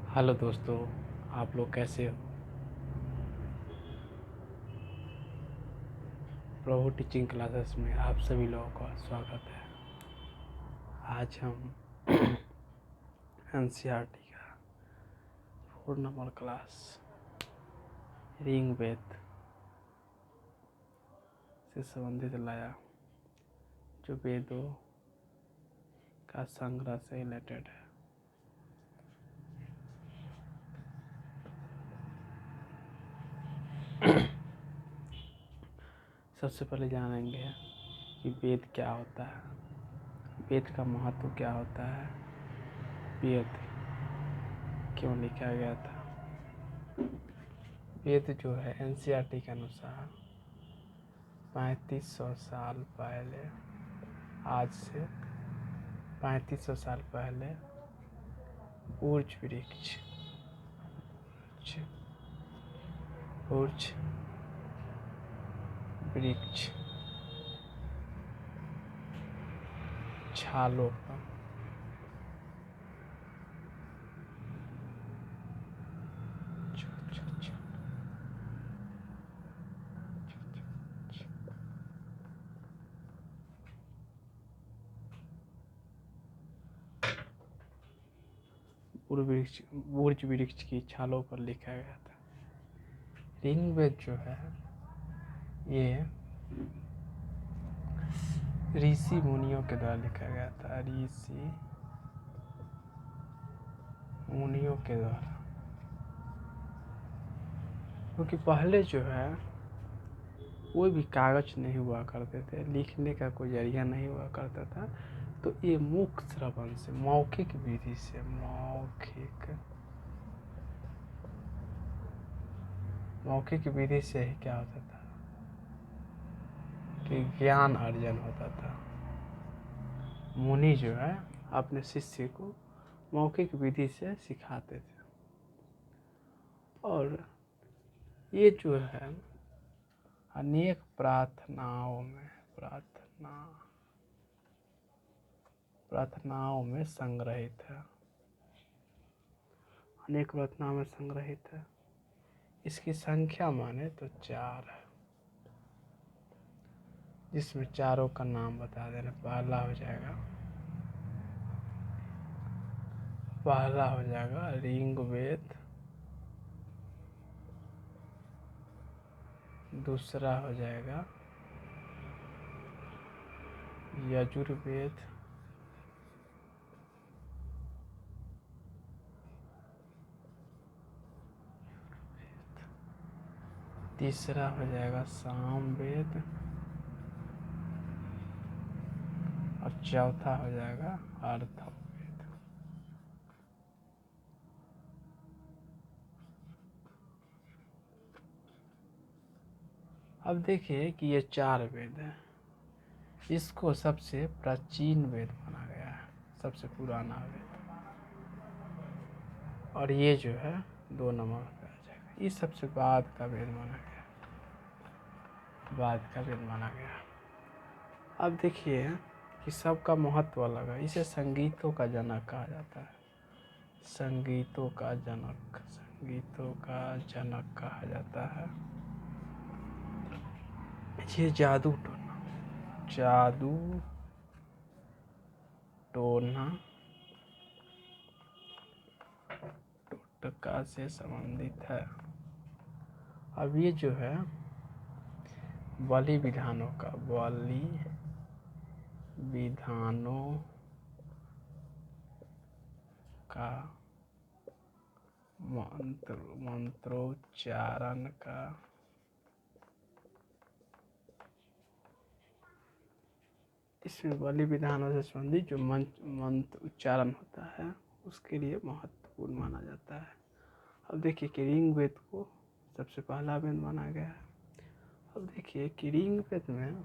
Hello दोस्तों, आप लोग कैसे हो। प्रभु टीचिंग क्लासेस में आप सभी लोगों का स्वागत है। आज हम एनसीईआरटी का 4 नंबर क्लास रिंग वेद से संबंधित लाया, जो वेदों का संग्रह से रिलेटेड है। सबसे पहले जानेंगे कि वेद क्या होता है, वेद का महत्व क्या होता है, वेद क्यों लिखा गया था। वेद जो है एनसीईआरटी के अनुसार 3500 साल पहले, आज से 3500 साल पहले ऊर्ज वृक्ष ऊर्ज वृक्ष छालों पर ऊर्ज वृक्ष की छालों पर लिखा गया था। ऋग्वेद जो है ये ऋषि मुनियों के द्वारा लिखा गया था, ऋषि मुनियों के द्वारा। क्योंकि पहले जो है कोई भी कागज नहीं हुआ करते थे, लिखने का कोई जरिया नहीं हुआ करता था, तो ये मुख श्रवण से, मौखिक विधि से, मौखिक विधि से ही क्या होता था कि ज्ञान अर्जन होता था। मुनि जो है अपने शिष्य को मौखिक विधि से सिखाते थे, और ये जो है अनेक प्रार्थनाओं में संग्रहित है, अनेक प्रार्थनाओं में संग्रहित है। इसकी संख्या माने तो 4 है, जिसमें चारों का नाम बता देना। पहला हो जाएगा ऋग्वेद, दूसरा हो जाएगा यजुर्वेद, तीसरा हो जाएगा सामवेद, और चौथा हो जाएगा अर्थवेद। अब देखिए कि ये 4 वेद हैं, इसको सबसे प्राचीन वेद माना गया है, सबसे पुराना वेद। और ये जो है 2 नंबर पे आ जाएगा, ये सबसे बाद का वेद माना गया। अब देखिए कि सबका महत्व अलग है। इसे संगीतों का जनक कहा जाता है, संगीतों का जनक कहा जाता है। ये जादू टोना टोटका से संबंधित है। अब ये जो है बलि विधानों का मंत्रोच्चारण का इसमें बलि विधानों से संबंधित जो मंत्र उच्चारण होता है, उसके लिए महत्वपूर्ण माना जाता है। अब देखिए कि ऋग्वेद को सबसे पहला वेद माना गया है। अब देखिए कि ऋग्वेद में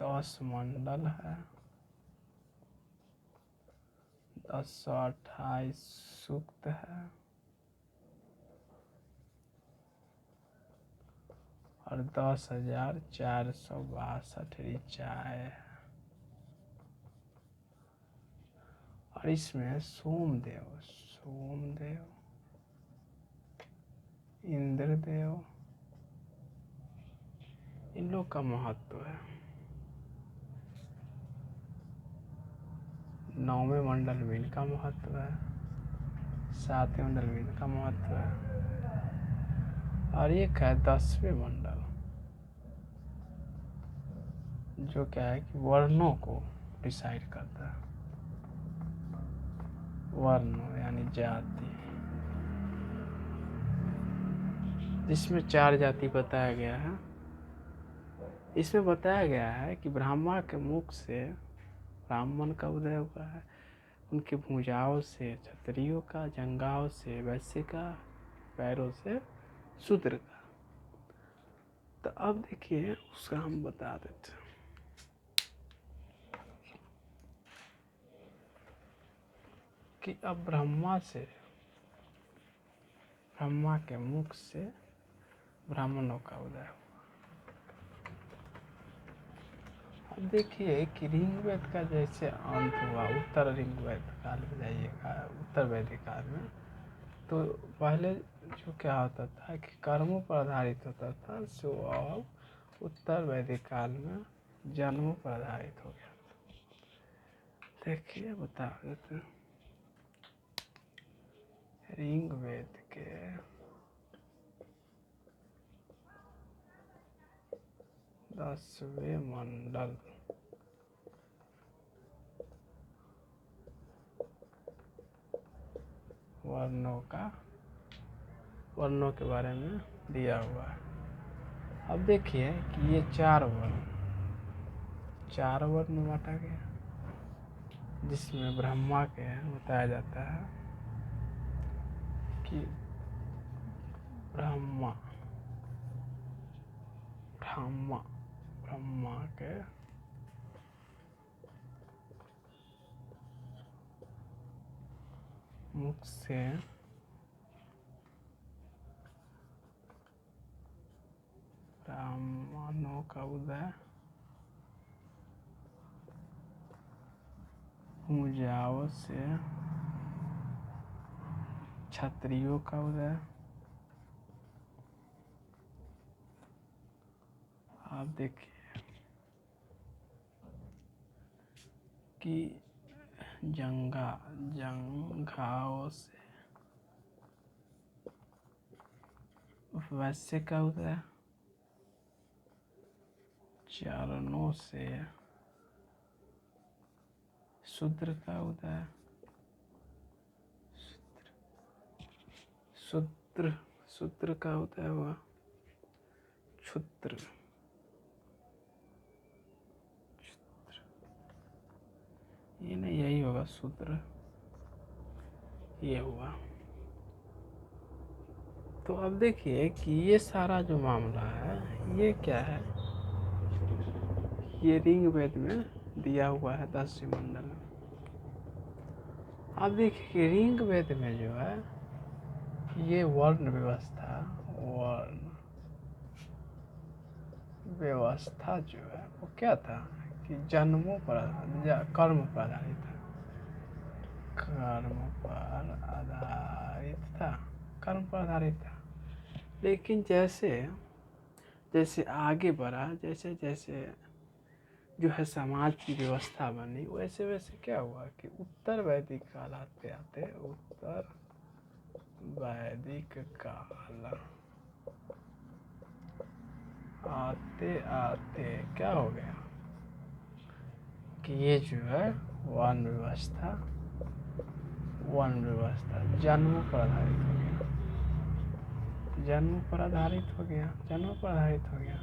दस मंडल है, 1028 सूक्त है, और 10,462 ऋचाएँ हैं। और इसमें सोमदेव, इंद्रदेव, इन लोग का महत्व है। 9वें मंडल में इनका महत्व है, 7वें मंडल में इनका महत्व है, और एक है 10वें मंडल, जो क्या है कि वर्णों को डिसाइड करता है। वर्ण यानी जाति, जिसमें 4 जाति बताया गया है। इसमें बताया गया है कि ब्रह्मा के मुख से ब्राह्मण का उदय हुआ है, उनकी भुजाओं से क्षत्रियों का, जंघाओं से वैश्य का, पैरों से शूद्र का। तो अब देखिए उसका हम बता देते हैं कि अब ब्रह्मा के मुख से ब्राह्मणों का उदय हुआ। अब देखिए कि ऋग्वेद का जैसे अंत हुआ, उत्तर ऋग्वेद काल में जाइएगा, उत्तर वैदिक काल में, तो पहले जो क्या होता था कि कर्मों पर आधारित होता था, सो अब उत्तर वैदिक काल में जन्मों पर आधारित हो गया। देखिए बता देते हैं। ऋग्वेद के 10वें मंडल, वर्णों के बारे में दिया हुआ है। अब देखिए कि ये 4 वर्ण में बांटा गया, जिसमें ब्रह्मा के बताया जाता है कि ब्रह्मा के मुख से ब्राह्मणों का उदय, भुजाओं से क्षत्रियों का उदय। आप देखिए कि जंघाओं से वैश्य का उदय, चरणों से शूद्र का उदय, शूद्र का उदय हुआ, क्षुद्र, ये नहीं, यही होगा शूद्र, ये हुआ। तो अब देखिए कि ये सारा जो मामला है ये क्या है, ये ऋग्वेद में दिया हुआ है 10वें मंडल में। अब देखिए ऋग्वेद में जो है ये वर्ण व्यवस्था जो है वो क्या था कि जन्मों पर, कर्म पर आधारित था, कर्म पर आधारित था। लेकिन जैसे जैसे आगे बढ़ा, जैसे जैसे जो है समाज की व्यवस्था बनी, वैसे वैसे क्या हुआ कि उत्तर वैदिक काल आते आते क्या हो गया कि ये जो है वर्ण व्यवस्था जन्मों पर आधारित हो गया।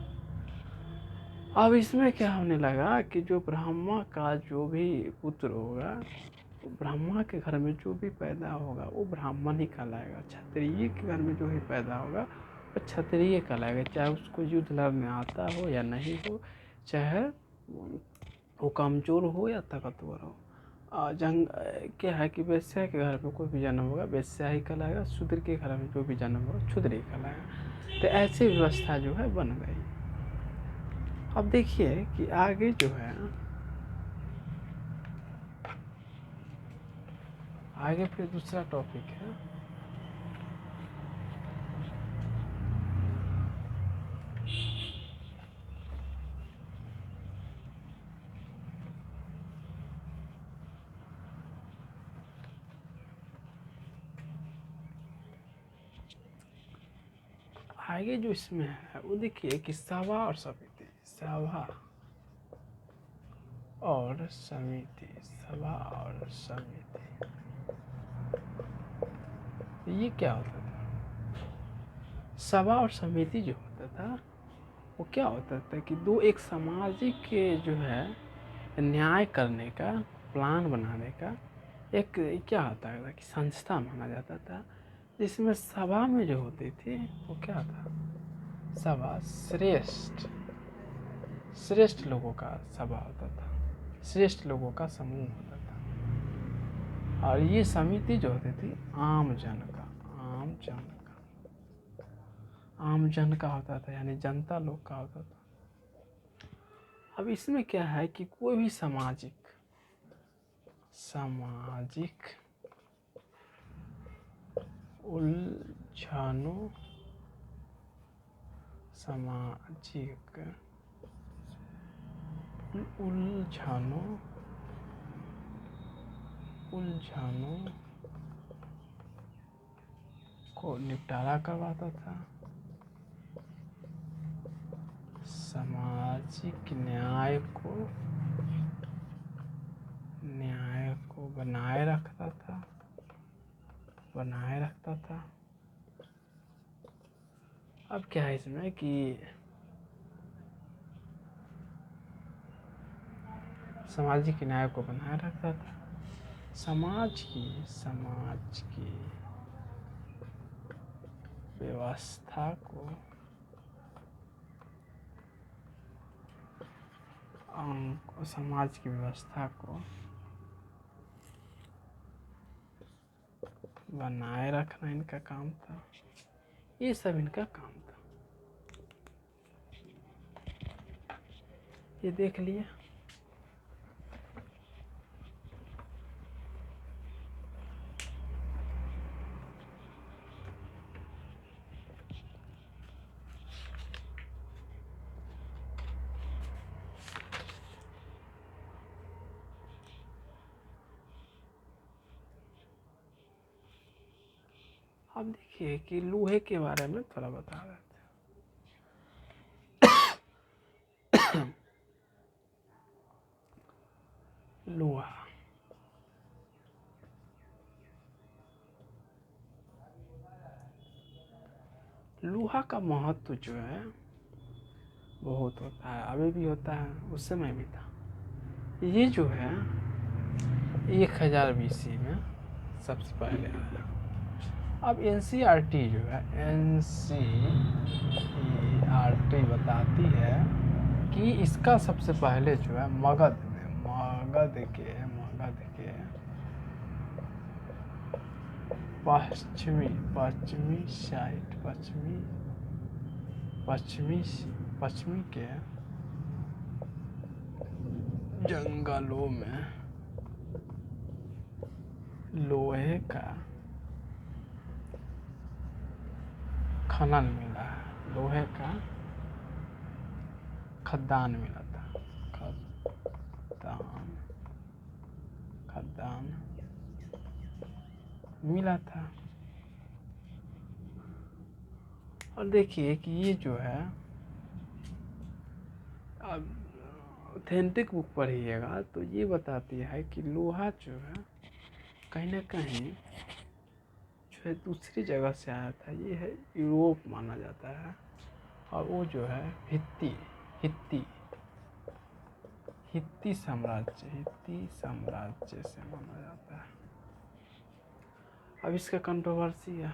अब इसमें क्या होने लगा कि जो ब्रह्मा का जो भी पुत्र होगा, ब्रह्मा के घर में जो भी पैदा होगा वो ब्राह्मण ही कहलाएगा। क्षत्रिय के घर में जो भी पैदा होगा वो क्षत्रिय कहलाएगा, चाहे उसको युद्ध लड़ने आता हो या नहीं हो, चाहे वो कमजोर हो या ताकतवर हो। क्या है कि वेश्या के घर में कोई भी जन्म होगा वेश्या ही कहलाएगा, शूद्र के घर में जो भी जन्म होगा शूद्र ही कहलाएगा। तो ऐसी व्यवस्था जो है बन गई। अब देखिए कि आगे जो है, आगे फिर दूसरा टॉपिक है आगे जो इसमें है वो देखिए कि सभा और समिति, सभा और समिति, सभा और समिति, ये क्या होता था? सभा और समिति जो होता था वो क्या होता था कि दो एक सामाजिक जो है न्याय करने का, प्लान बनाने का एक क्या होता था कि संस्था माना जाता था, जिसमें सभा में जो होती थी वो क्या था, सभा श्रेष्ठ श्रेष्ठ लोगों का सभा होता था, श्रेष्ठ लोगों का समूह होता था। और ये समिति जो होती थी आम जन का, आम जन का, आम जन का होता था, यानी जनता लोग का होता था। अब इसमें क्या है कि कोई भी सामाजिक उलझनों, सामाजिक उलझनों को निपटारा करवाता था, सामाजिक न्याय को बनाए रखता था। अब क्या है इसमें कि सामाजिक न्याय को बनाए रखता था, समाज की व्यवस्था को समाज की व्यवस्था को बनाए रखना इनका काम था, ये सब इनका काम था। ये देख लिए। अब देखिए कि लोहे के बारे में थोड़ा बता रहे थे। लोहा का महत्व जो है बहुत होता है, अभी भी होता है, उस समय भी था। ये जो है 1000 BC में सबसे पहले आया। अब NCERT जो है, NCERT बताती है कि इसका सबसे पहले जो है मगध के पश्चिमी के जंगलों में लोहे का खनन मिला है, लोहे का खदान मिला था, खदान मिला था। और देखिए कि ये जो है, अब ऑथेंटिक बुक पढ़िएगा तो ये बताती है कि लोहा जो है कहीं ना कहीं जो है दूसरी जगह से आया था। ये है यूरोप माना जाता है, और वो जो है हित्ती साम्राज्य से माना जाता है। अब इसका कंट्रोवर्सी है,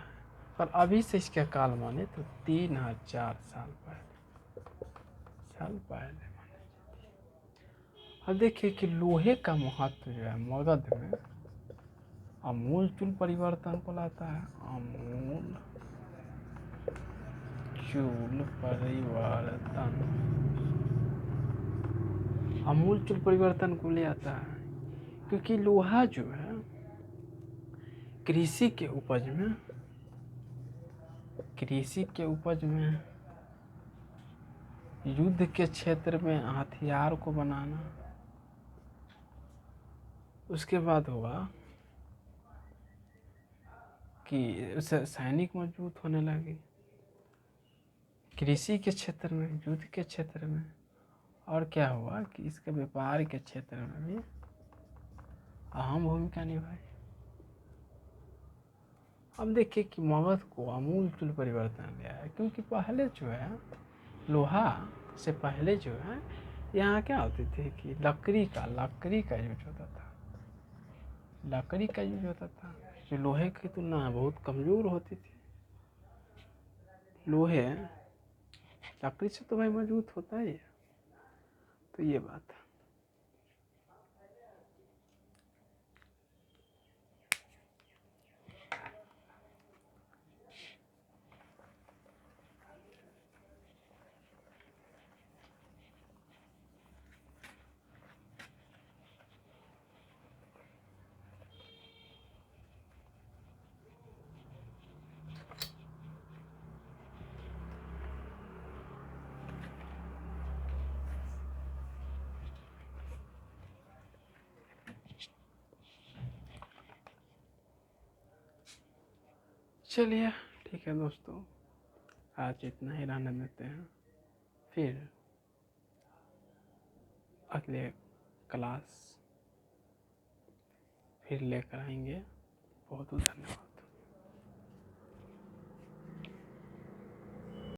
पर अभी से इसका काल माने तो 3000 साल पहले माने जाती है। अब देखिए कि लोहे का महत्व जो है मगध में आमूल-चूल परिवर्तन को लाता है। आमूल-चूल परिवर्तन को ले आता है, क्योंकि लोहा जो है कृषि के उपज में युद्ध के क्षेत्र में हथियार को बनाना, उसके बाद होगा कि सैनिक मजबूत होने लगे, कृषि के क्षेत्र में, युद्ध के क्षेत्र में, और क्या हुआ कि इसके व्यापार के क्षेत्र में भी अहम भूमिका निभाई। अब देखिए कि मगध को आमूल-चूल परिवर्तन लिया है, क्योंकि पहले जो है लोहा से पहले जो है यहाँ क्या होती थी कि लकड़ी का यूज होता था। लकड़ी का यूज होता था जो लोहे की तुलना में बहुत कमज़ोर होती थी। लोहे लकड़ी से तो भाई मजबूत होता ही है। तो ये बात है। चलिए ठीक है दोस्तों, आज इतना ही रहने देते हैं। फिर अगले क्लास फिर लेकर आएंगे। बहुत बहुत धन्यवाद।